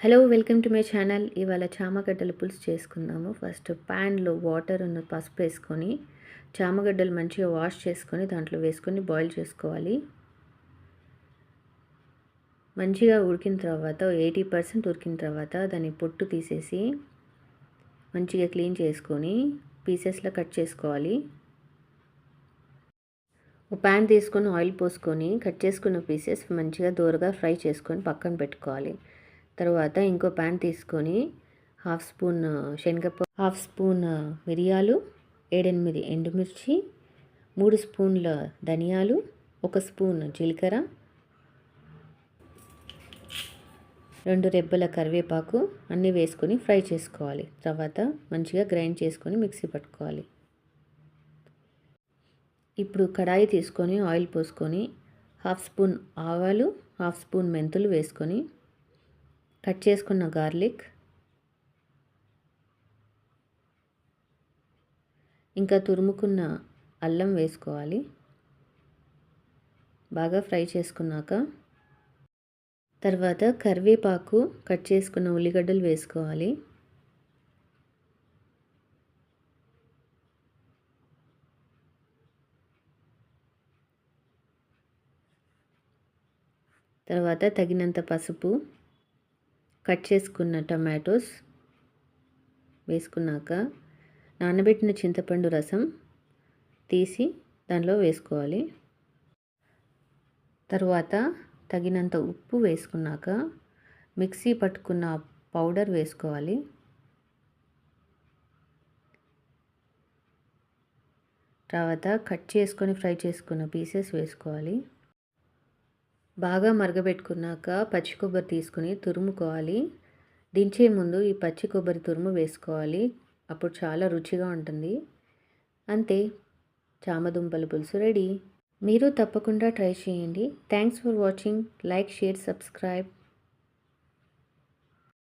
Hello welcome to my channel. ఇవాళ చామగడ్డల పులుసు చేసుకుందాము. ఫస్ట్ ప్యాన్లో వాటర్ ఉన్న పసుపు వేసుకొని చామగడ్డలు మంచిగా వాష్ చేసుకొని దాంట్లో వేసుకొని బాయిల్ చేసుకోవాలి. మంచిగా ఉడికిన తర్వాత 80% ఉడికిన తర్వాత దాన్ని పొట్టు తీసేసి మంచిగా క్లీన్ చేసుకొని పీసెస్లో కట్ చేసుకోవాలి. ఒక ప్యాన్ తీసుకొని ఆయిల్ పోసుకొని కట్ చేసుకున్న పీసెస్ మంచిగా దోరగా ఫ్రై చేసుకొని పక్కన పెట్టుకోవాలి. తర్వాత ఇంకో ప్యాన్ తీసుకొని హాఫ్ స్పూన్ శనగపప్పు, హాఫ్ స్పూన్ మిరియాలు, 7-8 ఎండుమిర్చి, 3 స్పూన్ల ధనియాలు, 1 స్పూన్ జీలకర్ర, 2 రెబ్బల కరివేపాకు అన్నీ వేసుకొని ఫ్రై చేసుకోవాలి. తర్వాత మంచిగా గ్రైండ్ చేసుకొని మిక్సీ పట్టుకోవాలి. ఇప్పుడు కడాయి తీసుకొని ఆయిల్ పోసుకొని హాఫ్ స్పూన్ ఆవాలు, హాఫ్ స్పూన్ మెంతులు వేసుకొని కట్ చేసుకున్న గార్లిక్, ఇంకా తురుముకున్న అల్లం వేసుకోవాలి. బాగా ఫ్రై చేసుకున్నాక తర్వాత కరివేపాకు, కట్ చేసుకున్న ఉల్లిగడ్డలు వేసుకోవాలి. తర్వాత తగినంత పసుపు, కట్ చేసుకున్న టమాటోస్ వేసుకున్నాక నానబెట్టిన చింతపండు రసం తీసి దానిలో వేసుకోవాలి. తర్వాత తగినంత ఉప్పు వేసుకున్నాక మిక్సీ పట్టుకున్న పౌడర్ వేసుకోవాలి. తర్వాత కట్ చేసుకొని ఫ్రై చేసుకున్న పీసెస్ వేసుకోవాలి. బాగా మరగబెట్టుకున్నాక పచ్చి కొబ్బరి తీసుకుని తురుముకోవాలి. దించే ముందు ఈ పచ్చి కొబ్బరి తురుము వేసుకోవాలి. అప్పుడు చాలా రుచిగా ఉంటుంది. అంతే, చామదుంపల పులుసు రెడీ. మీరు తప్పకుండా ట్రై చేయండి. Thanks for watching. Like, share, subscribe.